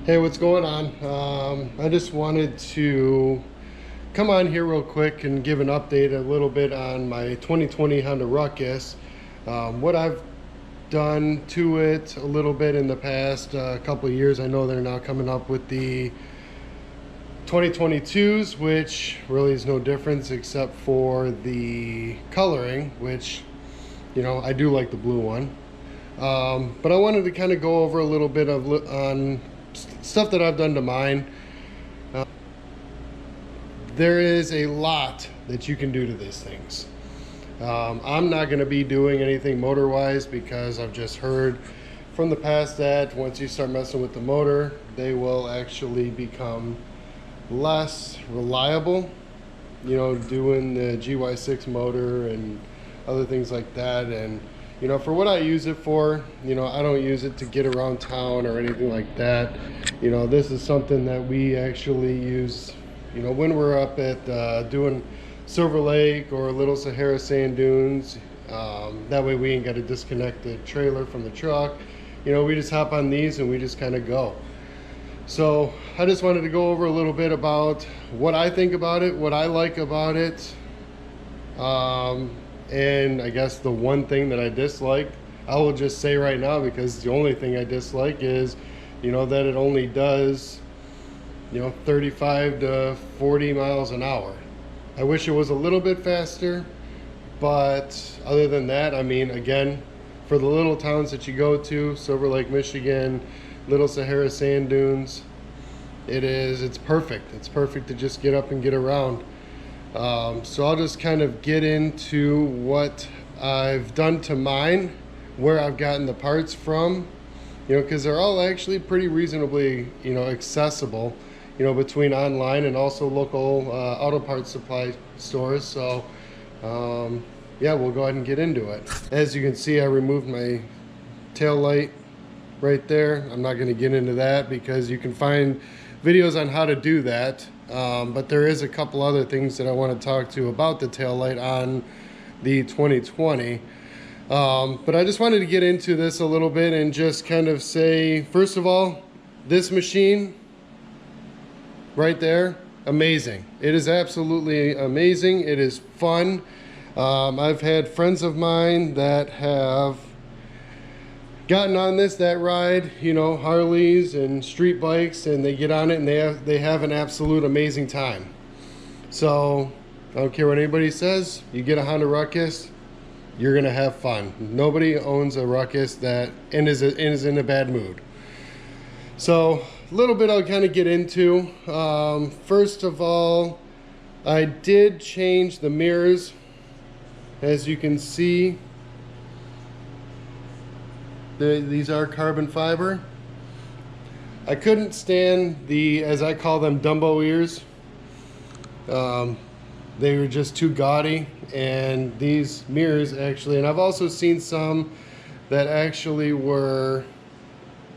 Hey, what's going on? I just wanted to come on here real quick and give an update a little bit on my 2020 Honda Ruckus. What I've done to it a little bit in the past couple of years. I know they're now coming up with the 2022s, which really is no difference except for the coloring, which, you know, I do like the blue one. But I wanted to kind of go over a little bit on stuff that I've done to mine. There is a lot that you can do to these things. I'm not going to be doing anything motor wise because I've just heard from the past that once you start messing with the motor, they will actually become less reliable, you know, doing the GY6 motor and other things like that. And you know, for what I use it for, you know, I don't use it to get around town or anything like that. You know, this is something that we actually use, you know, when we're up at doing Silver Lake or Little Sahara Sand Dunes. That way we ain't got to disconnect the trailer from the truck. You know, we just hop on these and we just kind of go. So I just wanted to go over a little bit about what I think about it, what I like about it. And I guess the one thing that I dislike, I will just say right now, because the only thing I dislike is, you know, that it only does, you know, 35 to 40 miles an hour. I wish it was a little bit faster, but other than that, I mean, again, for the little towns that you go to, Silver Lake, Michigan, Little Sahara Sand Dunes, it's perfect. It's perfect to just get up and get around. So I'll just kind of get into what I've done to mine, where I've gotten the parts from, you know, because they're all actually pretty reasonably, you know, accessible, you know, between online and also local auto parts supply stores. So yeah, we'll go ahead and get into it. As you can see, I removed my tail light right there. I'm not going to get into that because you can find videos on how to do that. But there is a couple other things that I want to talk to about the taillight on the 2020. But I just wanted to get into this a little bit and just kind of say, first of all, this machine right there, amazing. It is absolutely amazing. It is fun. I've had friends of mine that have gotten on that ride, you know, Harleys and street bikes, and they get on it and they have an absolute amazing time. So I don't care what anybody says, you get a Honda Ruckus, you're gonna have fun. Nobody owns a Ruckus that is in a bad mood. So a little bit I'll kind of get into. First of all, I did change the mirrors. As you can see, these are carbon fiber. I couldn't stand the, as I call them, Dumbo ears. They were just too gaudy, and these mirrors actually, and I've also seen some that actually were,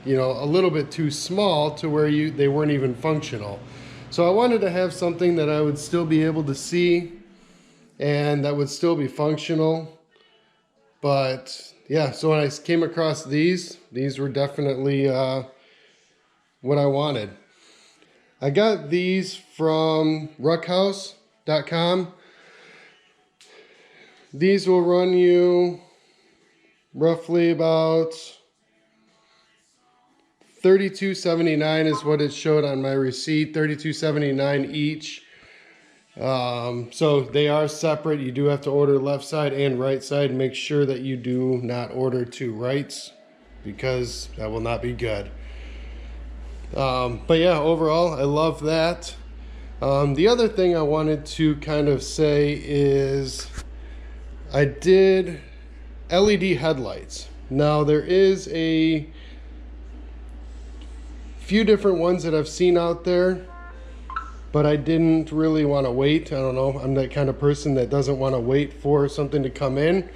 you know, a little bit too small to where they weren't even functional. So I wanted to have something that I would still be able to see and that would still be functional. But yeah, so when I came across these were definitely what I wanted. I got these from ruckus.com. These will run you roughly about $32.79 is what it showed on my receipt, $32.79 each. So they are separate. You do have to order left side and right side. Make sure that you do not order two rights because that will not be good. But yeah, overall, I love that. The other thing I wanted to kind of say is I did LED headlights. Now there is a few different ones that I've seen out there, but I didn't really want to wait. I don't know, I'm that kind of person that doesn't want to wait for something to come in.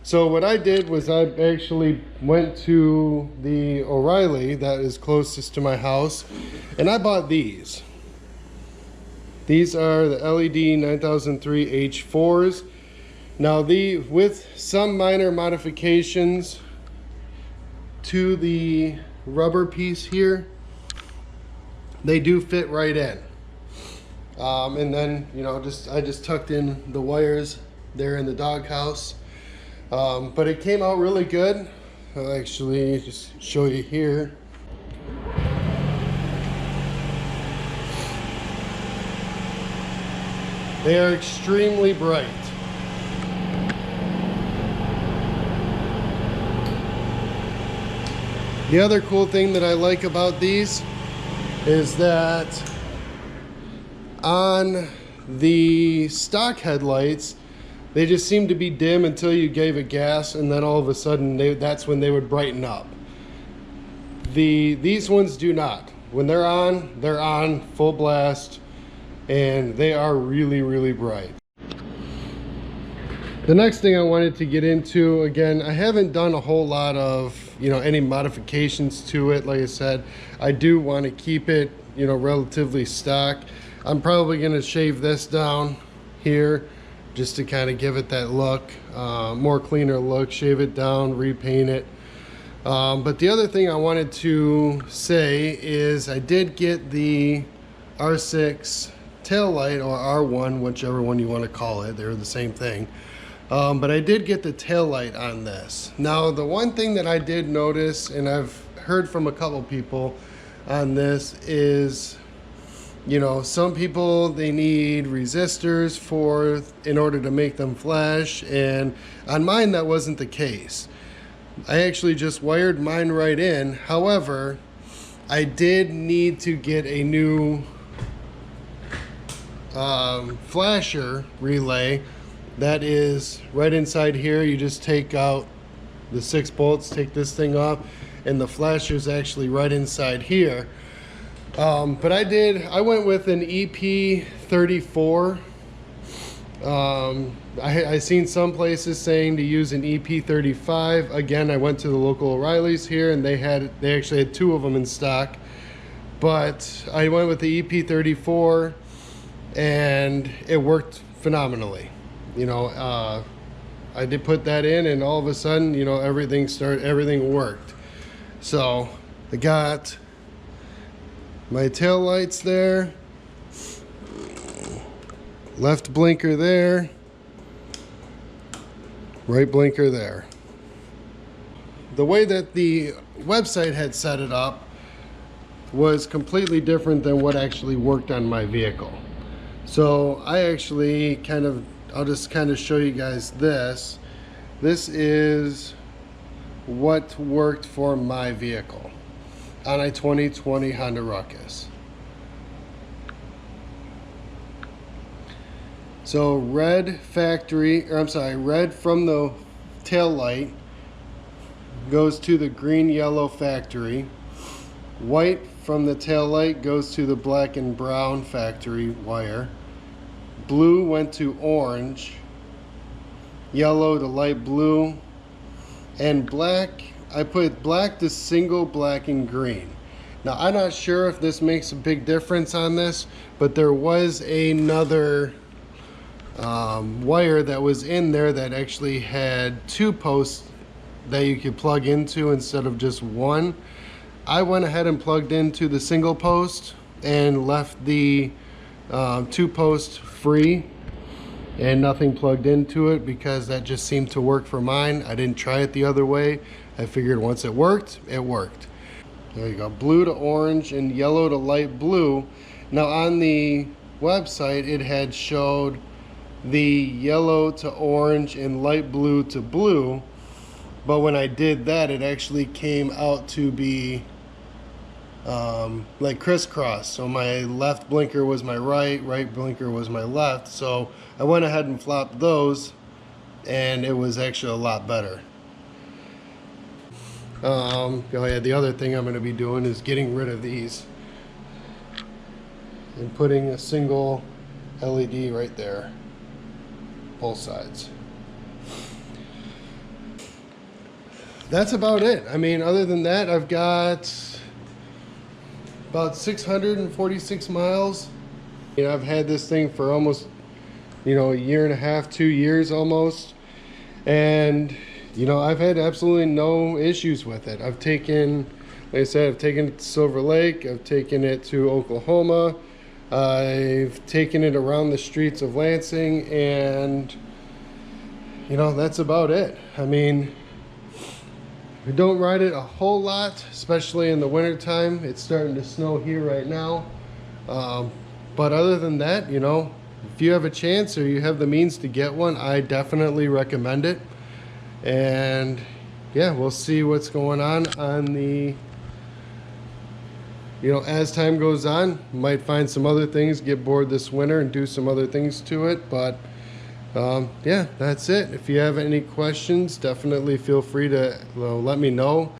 So what I did was I actually went to the O'Reilly that is closest to my house, and I bought these. These are the LED 9003 H4s. Now with some minor modifications to the rubber piece here, they do fit right in. And then, you know, I just tucked in the wires there in the doghouse. But it came out really good. I'll actually just show you here. They are extremely bright. The other cool thing that I like about these is that on the stock headlights, they just seem to be dim until you gave it gas, and then all of a sudden that's when they would brighten up. These ones do not. When they're on full blast, and they are really, really bright. The next thing I wanted to get into, again, I haven't done a whole lot of, you know, any modifications to it. Like I said, I do want to keep it, you know, relatively stock. I'm probably going to shave this down here just to kind of give it that look, more cleaner look, shave it down, repaint it. But the other thing I wanted to say is I did get the R6 Taillight, or R1, whichever one you want to call it. They're the same thing. But I did get the taillight on this. Now, the one thing that I did notice, and I've heard from a couple people on this, is, you know, some people, they need resistors in order to make them flash, and on mine that wasn't the case. I actually just wired mine right in. However, I did need to get a new flasher relay that is right inside here. You just take out the 6 bolts, take this thing off, and the flasher's actually right inside here. But I went with an EP34. I seen some places saying to use an EP35. Again, I went to the local O'Reilly's here, and they actually had 2 of them in stock. But I went with the EP34, and it worked phenomenally. You know, I did put that in, and all of a sudden, you know, everything worked. So I got my tail lights there, left blinker there, right blinker there. The way that the website had set it up was completely different than what actually worked on my vehicle. So I actually I'll just kind of show you guys this. This is what worked for my vehicle on a 2020 Honda Ruckus. So red from the tail light goes to the green yellow factory. White from the tail light goes to the black and brown factory wire. Blue went to orange, yellow to light blue, and black, I put black to single, black and green. Now, I'm not sure if this makes a big difference on this, but there was another wire that was in there that actually had 2 posts that you could plug into instead of just one. I went ahead and plugged into the single post and left the 2 posts free and nothing plugged into it, because that just seemed to work for mine. I didn't try it the other way. I figured once it worked, it worked. There you go, blue to orange and yellow to light blue. Now on the website, it had showed the yellow to orange and light blue to blue, but when I did that, it actually came out to be like crisscross. So my left blinker was my right blinker was my left. So I went ahead and flopped those, and it was actually a lot better. Oh yeah, the other thing I'm going to be doing is getting rid of these and putting a single LED right there, both sides. That's about it. I mean, other than that, I've got about 646 miles. You know, I've had this thing for almost, you know, 1.5 years, 2 years almost. And, you know, I've had absolutely no issues with it. I've taken, Like I said, I've taken it to Silver Lake, I've taken it to Oklahoma, I've taken it around the streets of Lansing, and you know, that's about it. I mean, we don't ride it a whole lot, especially in the winter time. It's starting to snow here right now. But other than that, you know, if you have a chance or you have the means to get one, I definitely recommend it. And yeah, we'll see what's going on the, you know, as time goes on. Might find some other things, get bored this winter and do some other things to it. But yeah, that's it. If you have any questions, definitely feel free to let me know.